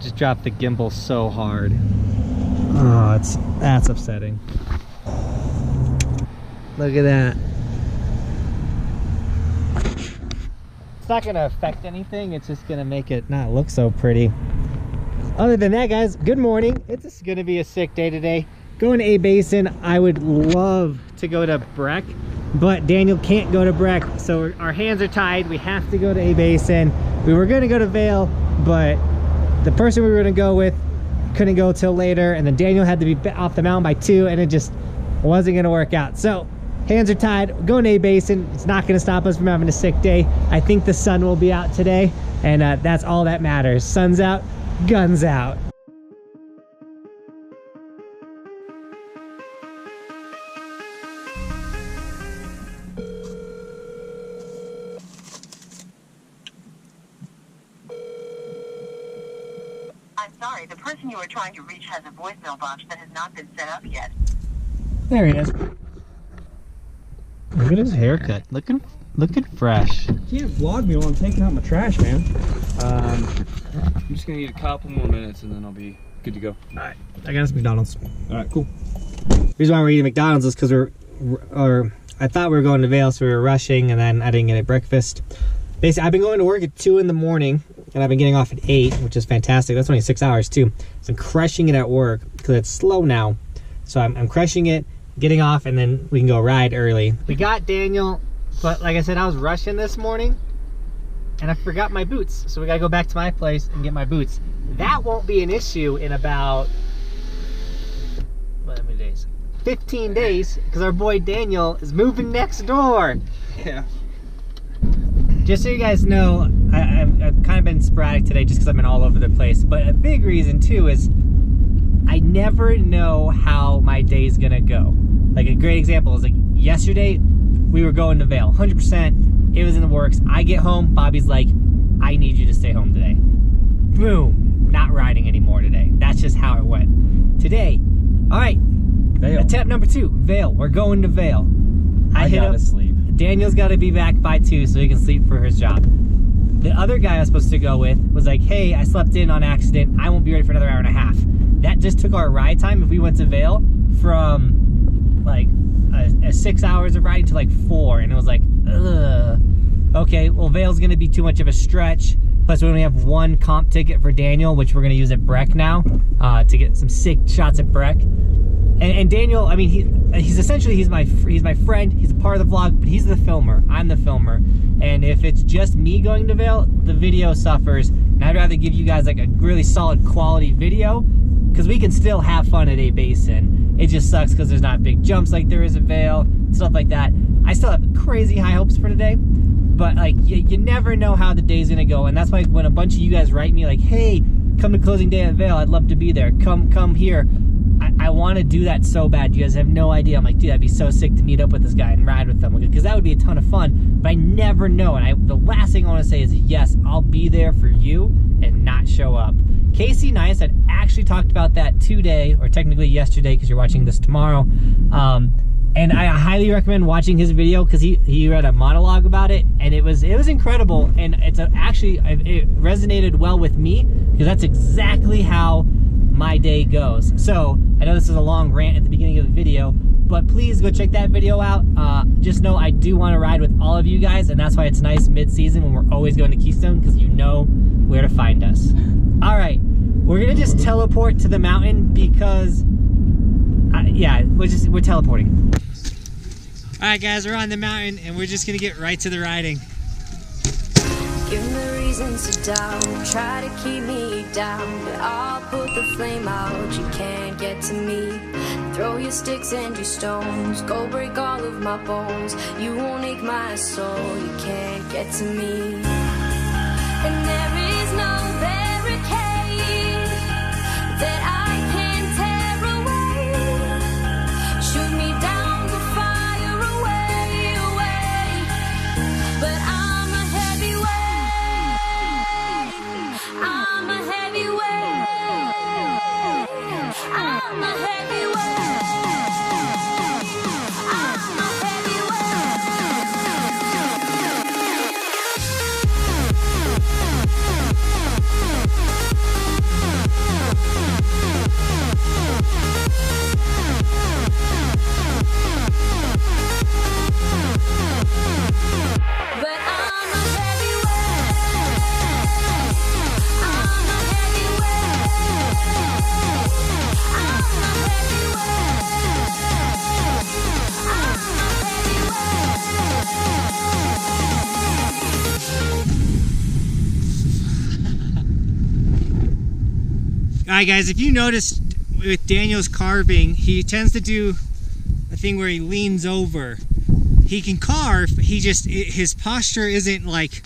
just dropped the gimbal so hard. Oh, that's upsetting. Look at that. It's not gonna affect anything, it's just gonna make it not look so pretty. Other than that, guys, good morning. It's just gonna be a sick day today. Going to A-Basin. I would love to go to Breck, but Daniel can't go to Breck, so our hands are tied. We have to go to A-Basin. We were gonna go to Vail, but the person we were gonna go with couldn't go till later, and then Daniel had to be off the mountain by 2, and it just wasn't gonna work out. So hands are tied. We're going to A-Basin. It's not gonna stop us from having a sick day. I think the sun will be out today, and that's all that matters. Sun's out, guns out. I'm sorry, the person you are trying to reach has a voicemail box that has not been set up yet. There he is. Look at his haircut. Looking fresh. You can't vlog me while I'm taking out my trash, man. I'm just gonna need a couple more minutes and then I'll be good to go. Alright, I got us McDonald's. Alright, cool. The reason why we're eating McDonald's is because I thought we were going to Vail, so we were rushing, and then I didn't get a breakfast. Basically, I've been going to work at 2 in the morning, and I've been getting off at 8, which is fantastic. That's only 6 hours too. So I'm crushing it at work because it's slow now. So I'm crushing it, getting off, and then we can go ride early. We got Daniel, but like I said, I was rushing this morning, and I forgot my boots. So we gotta go back to my place and get my boots. That won't be an issue in about, how many days? 15 days, because our boy Daniel is moving next door. Yeah. Just so you guys know, I've kind of been sporadic today just because I've been all over the place. But a big reason too is I never know how my day's gonna go. Like a great example is like yesterday, we were going to Vail, 100%. It was in the works. I get home, Bobby's like, I need you to stay home today. Boom, not riding anymore today. That's just how it went. Today, all right, Vail. attempt number 2, Vail. We're going to Vail. I gotta sleep. Daniel's got to be back by 2 so he can sleep for his job. The other guy I was supposed to go with was like, hey, I slept in on accident. I won't be ready for another hour and a half. That just took our ride time if we went to Vail from like 6 hours of riding to like 4. And it was like, ugh. Okay, well, Vail's going to be too much of a stretch. Plus, we only have 1 comp ticket for Daniel, which we're going to use at Breck now to get some sick shots at Breck. And Daniel, I mean, he's essentially, he's my friend. He's a part of the vlog, but he's the filmer. I'm the filmer. And if it's just me going to Vail, the video suffers. And I'd rather give you guys like a really solid quality video, because we can still have fun at A-Basin. It just sucks because there's not big jumps like there is at Vail, stuff like that. I still have crazy high hopes for today, but like you never know how the day's gonna go. And that's why when a bunch of you guys write me like, hey, come to closing day at Vail, I'd love to be there. Come here. I want to do that so bad. You guys have no idea. I'm like, dude, that'd be so sick to meet up with this guy and ride with them, because that would be a ton of fun. But I never know. And the last thing I want to say is, yes, I'll be there for you and not show up. Casey Nice had actually talked about that today, or technically yesterday, because you're watching this tomorrow. And I highly recommend watching his video, because he read a monologue about it, and it was incredible. And it resonated well with me, because that's exactly how my day goes. So I know this is a long rant at the beginning of the video, but please go check that video out. Just know I do want to ride with all of you guys, and that's why it's nice mid-season when we're always going to Keystone, because you know where to find us. All right, we're gonna just teleport to the mountain because yeah, we're teleporting. All right, guys, we're on the mountain, and we're just gonna get right to the riding. Give me reasons to doubt, try to keep me down, but I'll put the flame out, you can't get to me. Throw your sticks and your stones, go break all of my bones. You won't ache my soul, you can't get to me. And there is no barricade that I can tear away. Shoot me down, the fire away, away. But I'm a heavyweight, I'm a heavyweight, I'm a heavyweight. Alright guys, if you noticed with Daniel's carving, he tends to do a thing where he leans over. He can carve, his posture isn't like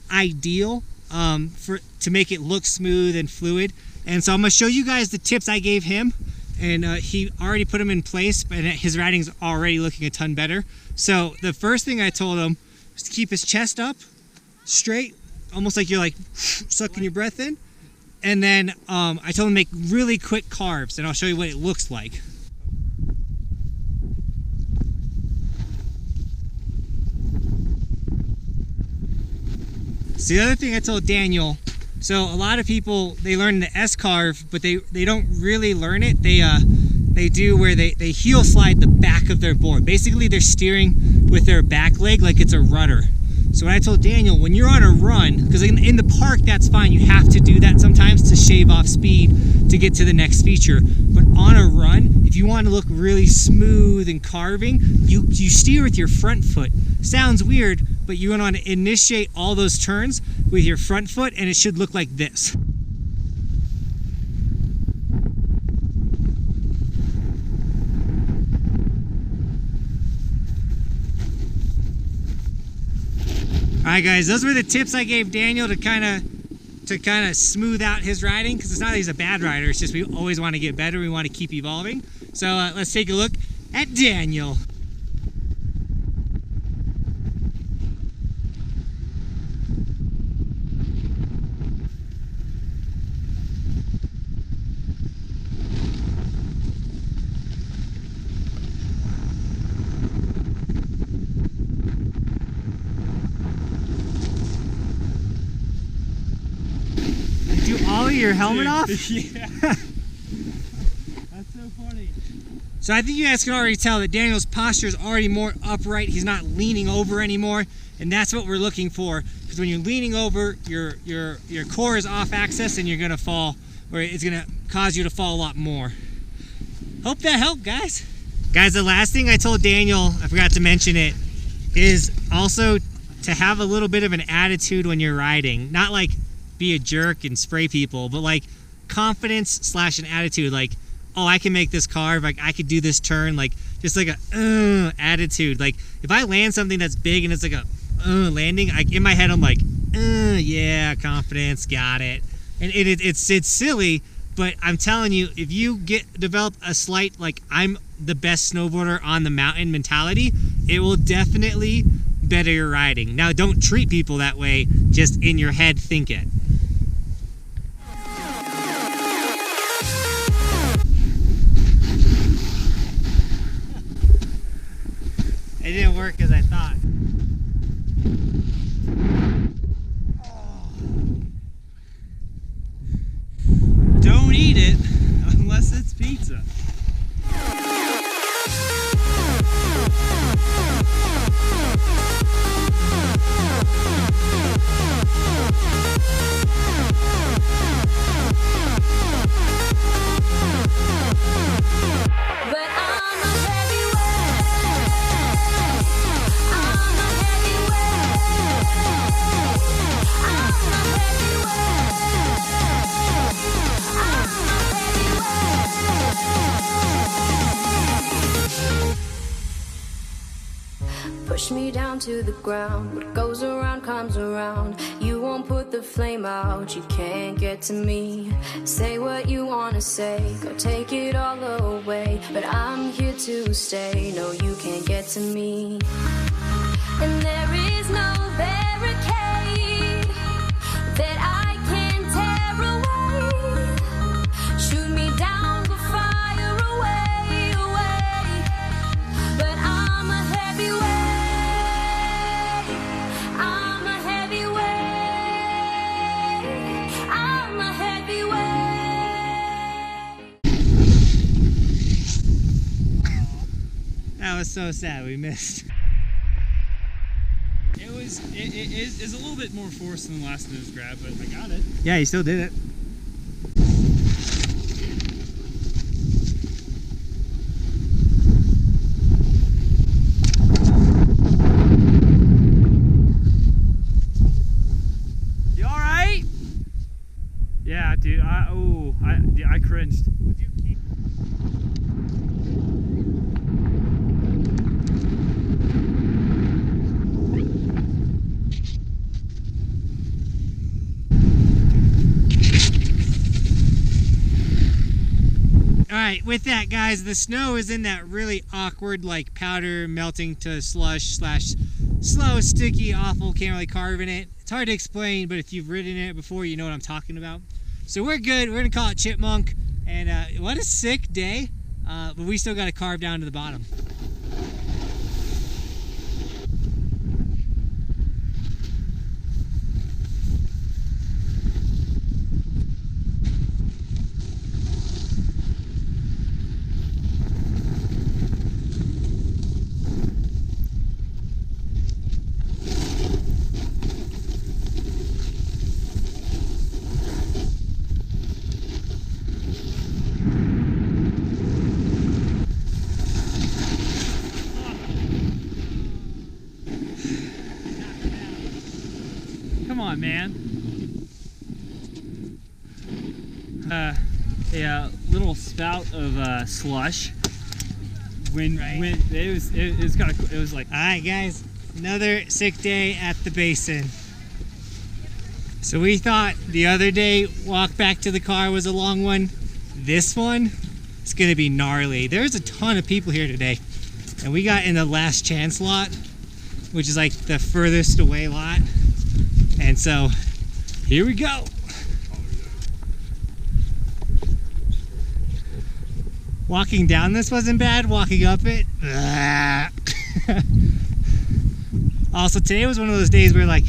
ideal to make it look smooth and fluid. And so I'm going to show you guys the tips I gave him, and he already put them in place, and his writing's already looking a ton better. So the first thing I told him was to keep his chest up, straight, almost like you're like sucking your breath in. And then I told him to make really quick carves, and I'll show you what it looks like. So the other thing I told Daniel, so a lot of people, they learn the S carve, but they don't really learn it. They do where they heel slide the back of their board. Basically, they're steering with their back leg like it's a rudder. So what I told Daniel, when you're on a run, because in the park that's fine, you have to do that sometimes to shave off speed to get to the next feature. But on a run, if you want to look really smooth and carving, you steer with your front foot. Sounds weird, but you want to initiate all those turns with your front foot, and it should look like this. Alright guys, those were the tips I gave Daniel to kind of smooth out his riding, because it's not that he's a bad rider, it's just we always want to get better, we want to keep evolving. So let's take a look at Daniel. Your helmet off? Yeah. That's so funny. So I think you guys can already tell that Daniel's posture is already more upright. He's not leaning over anymore, and that's what we're looking for. Because when you're leaning over, your core is off axis, and you're gonna fall, or it's gonna cause you to fall a lot more. Hope that helped, guys. Guys, the last thing I told Daniel, I forgot to mention it, is also to have a little bit of an attitude when you're riding. Not like be a jerk and spray people, but like confidence / an attitude, like, oh, I can make this carve, like I could do this turn, like just like a attitude. Like if I land something that's big and it's like a landing, in my head I'm like, yeah, confidence, got it. And it's silly, but I'm telling you, if you develop a slight like I'm the best snowboarder on the mountain mentality, it will definitely better your riding. Now don't treat people that way, just in your head think it. It didn't work as I thought. Don't eat it unless it's pizza. Push me down to the ground. What goes around comes around. You won't put the flame out, you can't get to me. Say what you wanna say, go take it all away, but I'm here to stay. No, you can't get to me. And there is no barricade that I can tear away. Shoot me down, but fire away, away. But I'm a heavyweight. I'm a heavyweight. I'm a heavyweight. That was so sad, we missed. It is a little bit more force than the last nose grab, but I got it. Yeah, you still did it. You all right? Yeah, dude. Oh, I cringed. Alright, with that guys, the snow is in that really awkward like powder melting to slush slash slow, sticky, awful, can't really carve in it. It's hard to explain, but if you've ridden it before, you know what I'm talking about. So we're good, we're gonna call it Chipmunk, and what a sick day, but we still gotta carve down to the bottom. Come on, man. A little spout of slush. When it was like. All right, guys, another sick day at the basin. So we thought the other day walk back to the car was a long one. This one, it's gonna be gnarly. There's a ton of people here today, and we got in the last chance lot, which is like the furthest away lot. And so, here we go. Walking down this wasn't bad, walking up it. Also, today was one of those days where like,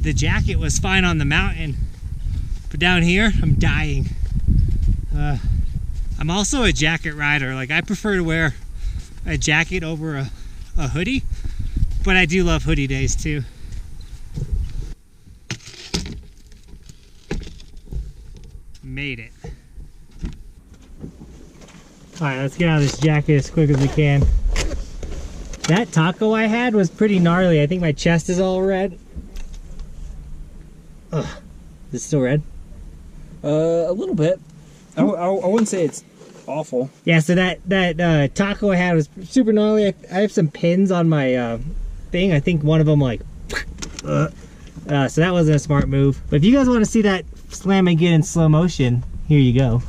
the jacket was fine on the mountain, but down here, I'm dying. I'm also a jacket rider. Like, I prefer to wear a jacket over a hoodie, but I do love hoodie days too. Made it. All right, let's get out of this jacket as quick as we can. That taco I had was pretty gnarly. I think my chest is all red. Ugh. Is it still red? A little bit. I wouldn't say it's awful. Yeah, so that taco I had was super gnarly. I have some pins on my thing. I think one of them like so that wasn't a smart move. But if you guys want to see that slam again in slow motion, here you go.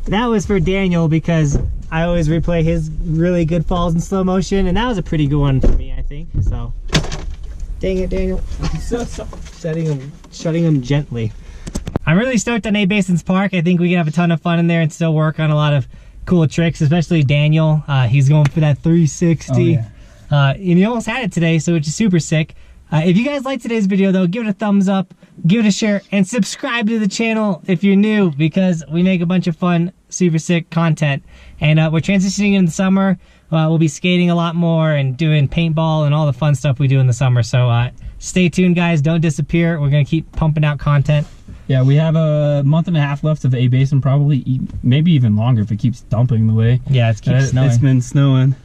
That was for Daniel because I always replay his really good falls in slow motion, and that was a pretty good one for me, I think. So, dang it, Daniel. Shutting him gently. I'm really stoked on A-Basin's park. I think we can have a ton of fun in there and still work on a lot of cool tricks, especially Daniel. He's going for that 360. Oh, yeah. And he almost had it today, so which is super sick. If you guys liked today's video though, give it a thumbs up, give it a share, and subscribe to the channel if you're new, because we make a bunch of fun, super sick content. And we're transitioning in the summer. We'll be skating a lot more and doing paintball and all the fun stuff we do in the summer. So stay tuned, guys. Don't disappear. We're gonna keep pumping out content. Yeah, we have a month and a half left of A-Basin, probably maybe even longer if it keeps dumping the way. Yeah, it keeps snowing. It's been snowing.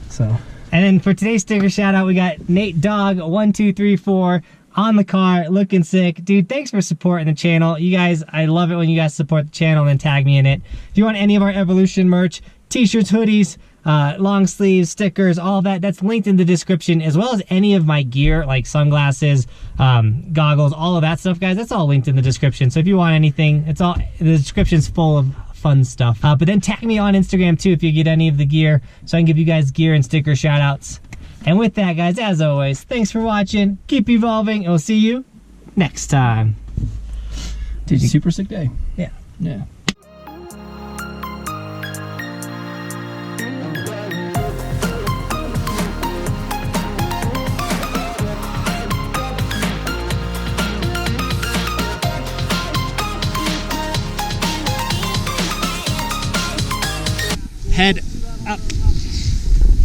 So. And then for today's sticker shout out, we got Nate Dog 1234 on the car, looking sick. Dude, thanks for supporting the channel. You guys, I love it when you guys support the channel and then tag me in it. If you want any of our Evolution merch, t-shirts, hoodies, long sleeves, stickers, all that, that's linked in the description, as well as any of my gear like sunglasses, goggles, all of that stuff, guys. That's all linked in the description. So if you want anything, it's all, the description's full of fun stuff. But then tag me on Instagram too if you get any of the gear, so I can give you guys gear and sticker shout outs. And with that, guys, as always, thanks for watching, keep evolving, and we'll see you next time. Dude, super sick day. Yeah. Yeah. Head